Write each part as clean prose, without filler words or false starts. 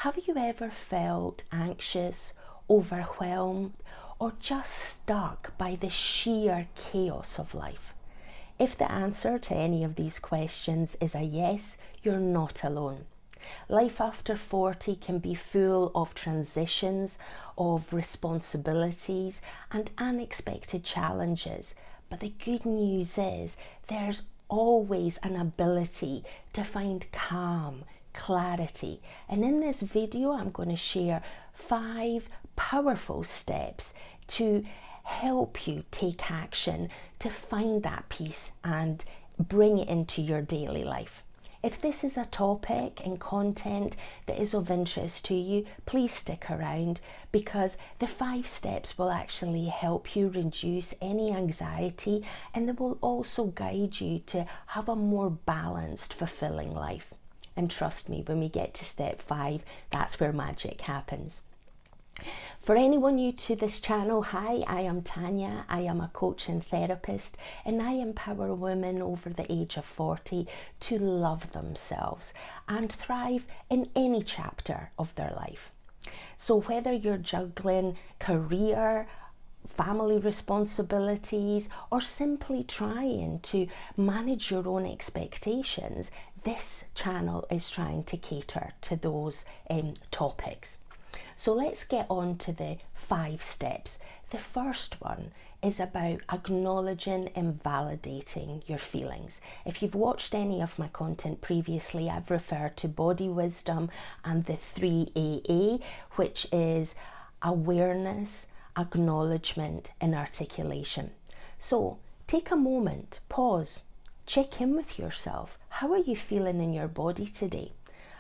Have you ever felt anxious, overwhelmed, or just stuck by the sheer chaos of life? If the answer to any of these questions is a yes, you're not alone. Life after 40 can be full of transitions, of responsibilities, and unexpected challenges. But the good news is there's always an ability to find calm, clarity. And in this video, I'm going to share 5 powerful steps to help you take action to find that peace and bring it into your daily life. If this is a topic and content that is of interest to you, please stick around, because the 5 steps will actually help you reduce any anxiety, and they will also guide you to have a more balanced, fulfilling life. And trust me, when we get to step 5, that's where magic happens. For anyone new to this channel, hi, I am Tanya. I am a coach and therapist, and I empower women over the age of 40 to love themselves and thrive in any chapter of their life. So whether you're juggling career, family responsibilities, or simply trying to manage your own expectations, this channel is trying to cater to those topics. So let's get on to the 5 steps. The first one is about acknowledging and validating your feelings. If you've watched any of my content previously, I've referred to body wisdom and the 3AA, which is awareness, acknowledgement, and articulation. So take a moment, pause, check in with yourself. How are you feeling in your body today?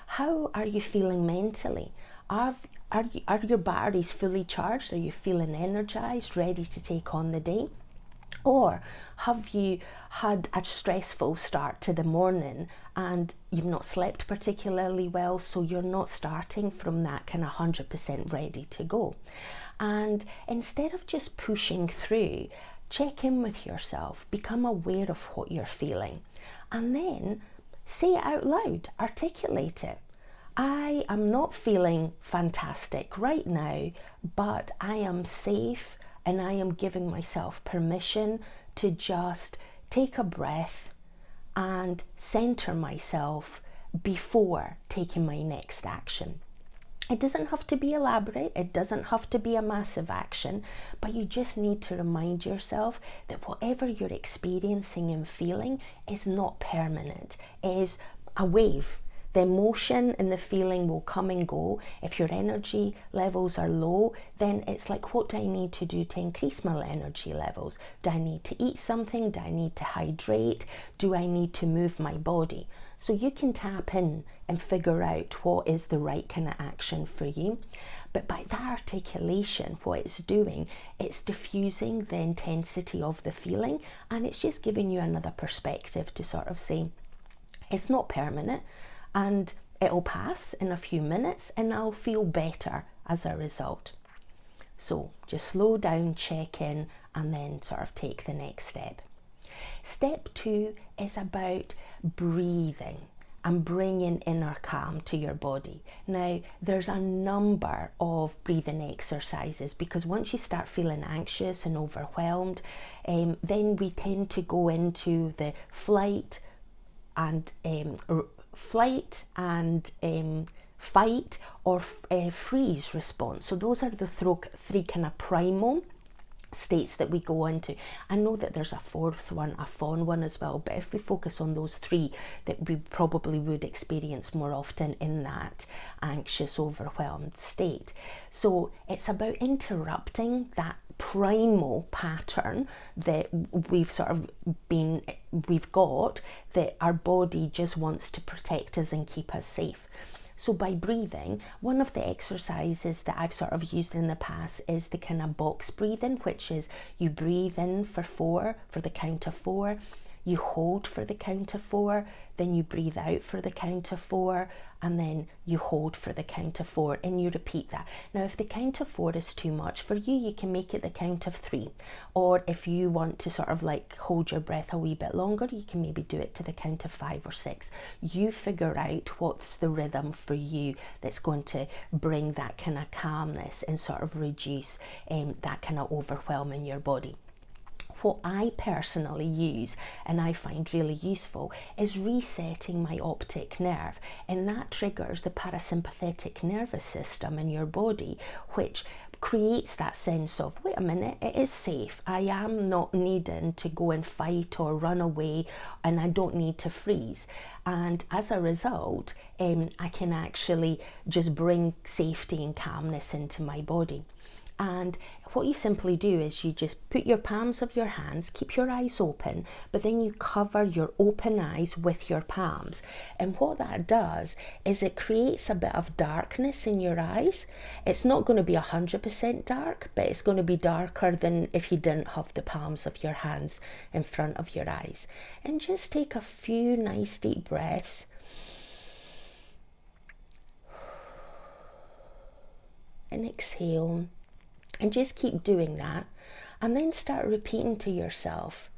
How are you feeling mentally? Are your batteries fully charged? Are you feeling energized, ready to take on the day? Or have you had a stressful start to the morning and you've not slept particularly well, so you're not starting from that kind of 100% ready to go? And instead of just pushing through, check in with yourself, become aware of what you're feeling, and then say it out loud, articulate it. I am not feeling fantastic right now, but I am safe and I am giving myself permission to just take a breath and center myself before taking my next action. It doesn't have to be elaborate, it doesn't have to be a massive action, but you just need to remind yourself that whatever you're experiencing and feeling is not permanent, it is a wave. The emotion and the feeling will come and go. If your energy levels are low, then it's like, what do I need to do to increase my energy levels? Do I need to eat something? Do I need to hydrate? Do I need to move my body? So you can tap in and figure out what is the right kind of action for you. But by that articulation, what it's doing, it's diffusing the intensity of the feeling, and it's just giving you another perspective to sort of say, it's not permanent, and it'll pass in a few minutes and I'll feel better as a result. So just slow down, check in, and then sort of take the next step. Step 2 is about breathing and bringing inner calm to your body. Now, there's a number of breathing exercises, because once you start feeling anxious and overwhelmed, then we tend to go into the flight and fight or freeze response. So those are the 3 kind of primal states that we go into. I know that there's a 4th one, a fawn one as well, but if we focus on those 3 that we probably would experience more often in that anxious, overwhelmed state. So it's about interrupting that primal pattern that we've got, that our body just wants to protect us and keep us safe. So by breathing, one of the exercises that I've sort of used in the past is the kind of box breathing, which is you breathe in for 4, for the count of 4, you hold for the count of 4, then you breathe out for the count of 4, and then you hold for the count of 4, and you repeat that. Now, if the count of 4 is too much for you, you can make it the count of 3. Or if you want to sort of like hold your breath a wee bit longer, you can maybe do it to the count of 5 or 6. You figure out what's the rhythm for you that's going to bring that kind of calmness and sort of reduce that kind of overwhelm in your body. What I personally use and I find really useful is resetting my optic nerve, and that triggers the parasympathetic nervous system in your body, which creates that sense of, wait a minute, it is safe. I am not needing to go and fight or run away, and I don't need to freeze. And as a result, I can actually just bring safety and calmness into my body. And what you simply do is you just put your palms of your hands, keep your eyes open, but then you cover your open eyes with your palms. And what that does is it creates a bit of darkness in your eyes. It's not going to be 100% dark, but it's going to be darker than if you didn't have the palms of your hands in front of your eyes. And just take a few nice deep breaths. And exhale. And just keep doing that, and then start repeating to yourself,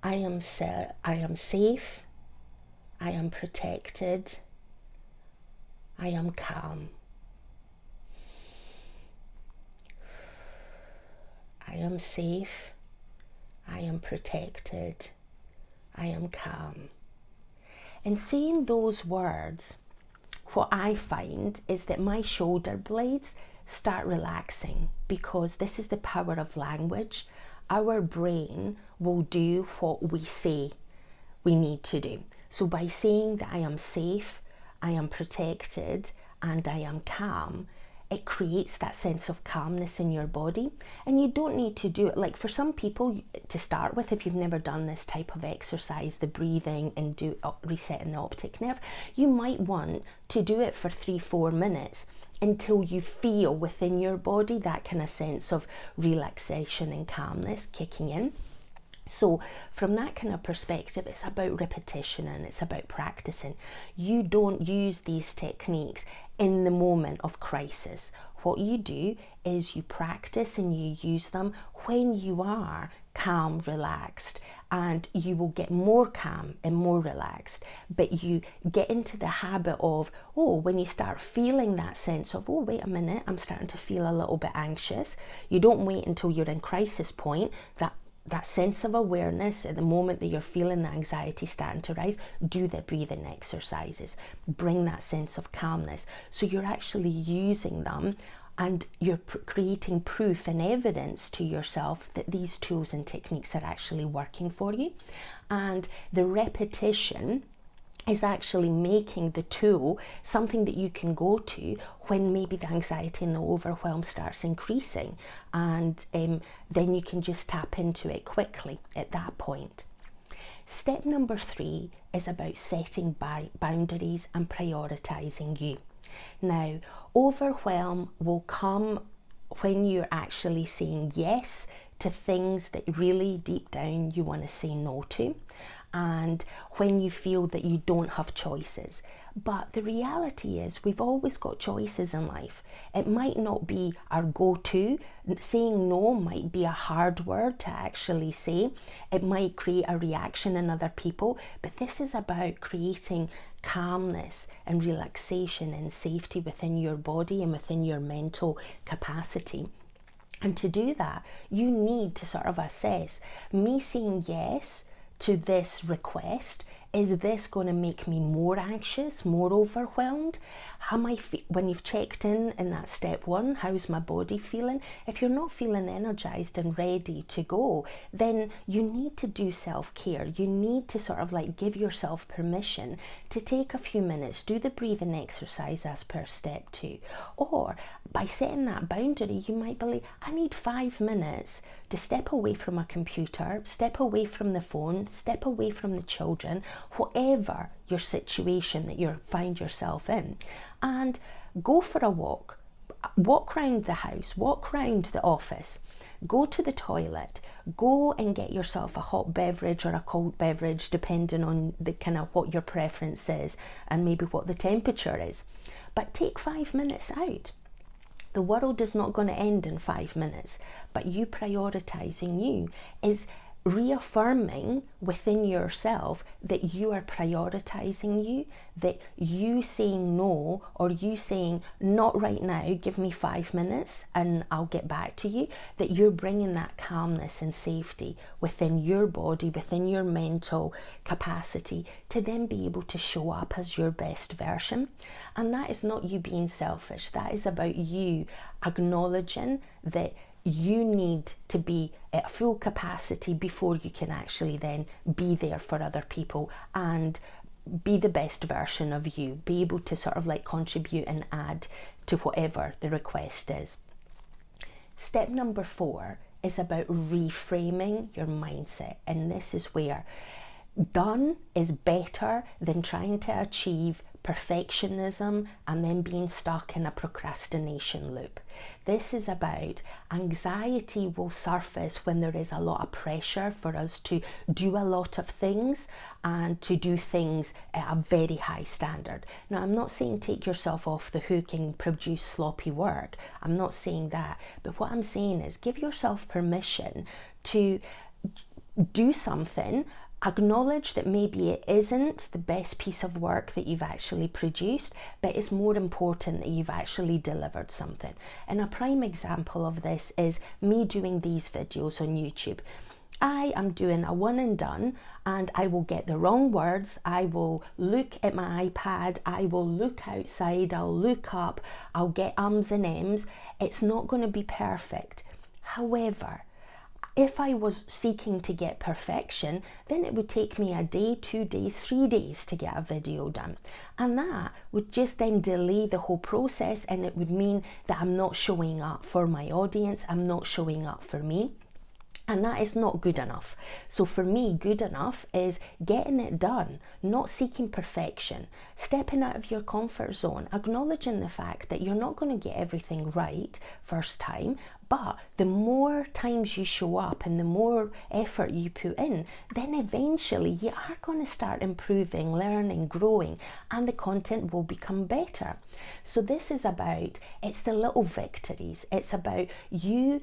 I am safe, I am protected, I am calm. I am safe, I am protected, I am calm. And saying those words, what I find is that my shoulder blades start relaxing, because this is the power of language. Our brain will do what we say we need to do. So by saying that I am safe, I am protected, and I am calm, it creates that sense of calmness in your body. And you don't need to do it, like for some people to start with, if you've never done this type of exercise, the breathing and resetting the optic nerve, you might want to do it for 3-4 minutes until you feel within your body that kind of sense of relaxation and calmness kicking in. So from that kind of perspective, it's about repetition and it's about practicing. You don't use these techniques in the moment of crisis. What you do is you practice and you use them when you are calm, relaxed, and you will get more calm and more relaxed. But you get into the habit of, when you start feeling that sense of, wait a minute, I'm starting to feel a little bit anxious. You don't wait until you're in crisis point. That sense of awareness at the moment that you're feeling the anxiety starting to rise, do the breathing exercises. Bring that sense of calmness. So you're actually using them, and you're creating proof and evidence to yourself that these tools and techniques are actually working for you. And the repetition is actually making the tool something that you can go to when maybe the anxiety and the overwhelm starts increasing, and then you can just tap into it quickly at that point. Step number 3 is about setting boundaries and prioritizing you. Now, overwhelm will come when you're actually saying yes to things that really deep down you want to say no to, and when you feel that you don't have choices. But the reality is we've always got choices in life. It might not be our go-to. Saying no might be a hard word to actually say. It might create a reaction in other people, but this is about creating calmness and relaxation and safety within your body and within your mental capacity. And to do that, you need to sort of assess, me saying yes to this request, is this going to make me more anxious, more overwhelmed? When you've checked in that step 1, how's my body feeling? If you're not feeling energized and ready to go, then you need to do self-care. You need to sort of like give yourself permission to take a few minutes, do the breathing exercise as per step 2. Or by setting that boundary, you might believe, I need 5 minutes to step away from a computer, step away from the phone, step away from the children, whatever your situation that you find yourself in, and go for a walk around the house, walk around the office. Go to the toilet, go and get yourself a hot beverage or a cold beverage, depending on the kind of what your preference is and maybe what the temperature is. But take 5 minutes out. The world is not going to end in 5 minutes, but you prioritizing you is reaffirming within yourself that you are prioritizing you, that you saying no, or you saying not right now, give me 5 minutes and I'll get back to you, that you're bringing that calmness and safety within your body, within your mental capacity to then be able to show up as your best version. And that is not you being selfish, that is about you acknowledging that you need to be at full capacity before you can actually then be there for other people and be the best version of you, be able to sort of like contribute and add to whatever the request is. Step number 4 is about reframing your mindset, and this is where done is better than trying to achieve perfectionism and then being stuck in a procrastination loop. This is about anxiety will surface when there is a lot of pressure for us to do a lot of things and to do things at a very high standard. Now, I'm not saying take yourself off the hook and produce sloppy work. I'm not saying that. But what I'm saying is give yourself permission to do something. Acknowledge that maybe it isn't the best piece of work that you've actually produced, but it's more important that you've actually delivered something. And a prime example of this is me doing these videos on YouTube. I am doing a one and done, and I will get the wrong words, I will look at my iPad, I will look outside, I'll look up, I'll get ums and ems. It's not going to be perfect. However, if I was seeking to get perfection, then it would take me a day, 2 days, 3 days to get a video done. And that would just then delay the whole process, and it would mean that I'm not showing up for my audience, I'm not showing up for me. And that is not good enough. So for me, good enough is getting it done, not seeking perfection, stepping out of your comfort zone, acknowledging the fact that you're not going to get everything right first time, but the more times you show up and the more effort you put in, then eventually you are going to start improving, learning, growing, and the content will become better. So this is about, it's the little victories. It's about you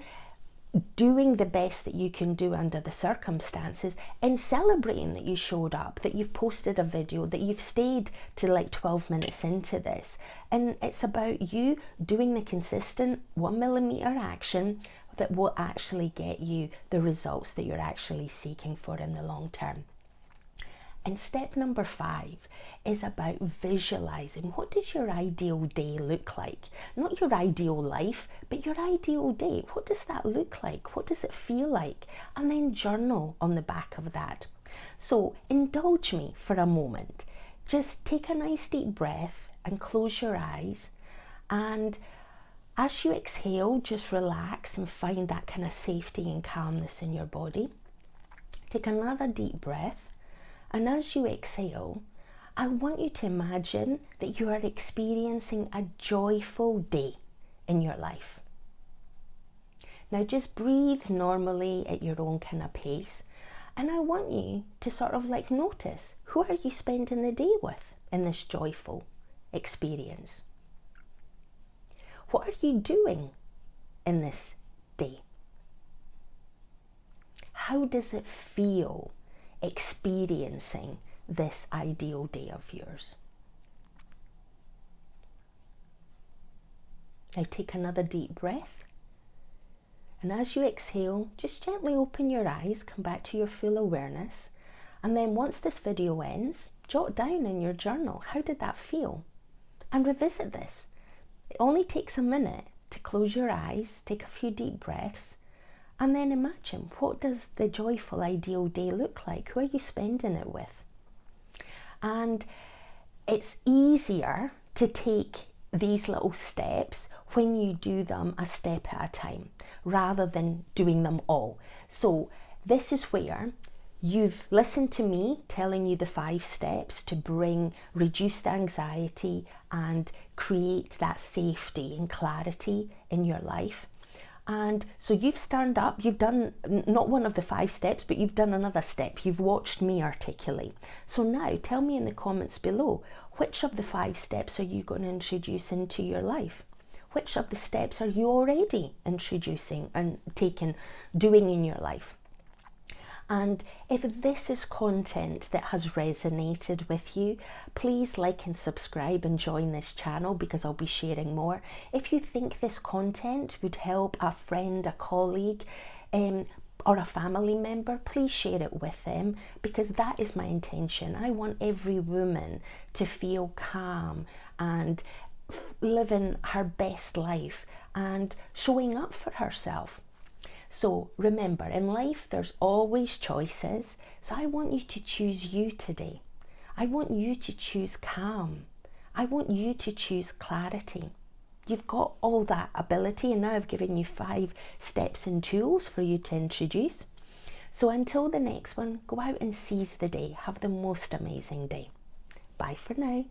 doing the best that you can do under the circumstances and celebrating that you showed up, that you've posted a video, that you've stayed to like 12 minutes into this. And it's about you doing the consistent 1mm action that will actually get you the results that you're actually seeking for in the long term. And step number 5 is about visualizing. What does your ideal day look like? Not your ideal life, but your ideal day. What does that look like? What does it feel like? And then journal on the back of that. So indulge me for a moment. Just take a nice deep breath and close your eyes. And as you exhale, just relax and find that kind of safety and calmness in your body. Take another deep breath. And as you exhale, I want you to imagine that you are experiencing a joyful day in your life. Now just breathe normally at your own kind of pace. And I want you to sort of like notice, who are you spending the day with in this joyful experience? What are you doing in this day? How does it feel experiencing this ideal day of yours? Now take another deep breath, and as you exhale, just gently open your eyes, come back to your full awareness, and then once this video ends, jot down in your journal, how did that feel? And revisit this. It only takes a minute to close your eyes, take a few deep breaths, and then imagine, what does the joyful ideal day look like? Who are you spending it with? And it's easier to take these little steps when you do them a step at a time, rather than doing them all. So this is where you've listened to me telling you the 5 steps to reduce the anxiety and create that safety and clarity in your life. And so you've stand up, you've done not one of the 5 steps, but you've done another step. You've watched me articulate. So now tell me in the comments below, which of the 5 steps are you going to introduce into your life? Which of the steps are you already introducing and doing in your life? And if this is content that has resonated with you, please like and subscribe and join this channel, because I'll be sharing more. If you think this content would help a friend, a colleague, or a family member, please share it with them, because that is my intention. I want every woman to feel calm and living her best life and showing up for herself. So remember, in life there's always choices, so I want you to choose you today. I want you to choose calm. I want you to choose clarity. You've got all that ability, and now I've given you 5 steps and tools for you to introduce. So until the next one, go out and seize the day. Have the most amazing day. Bye for now.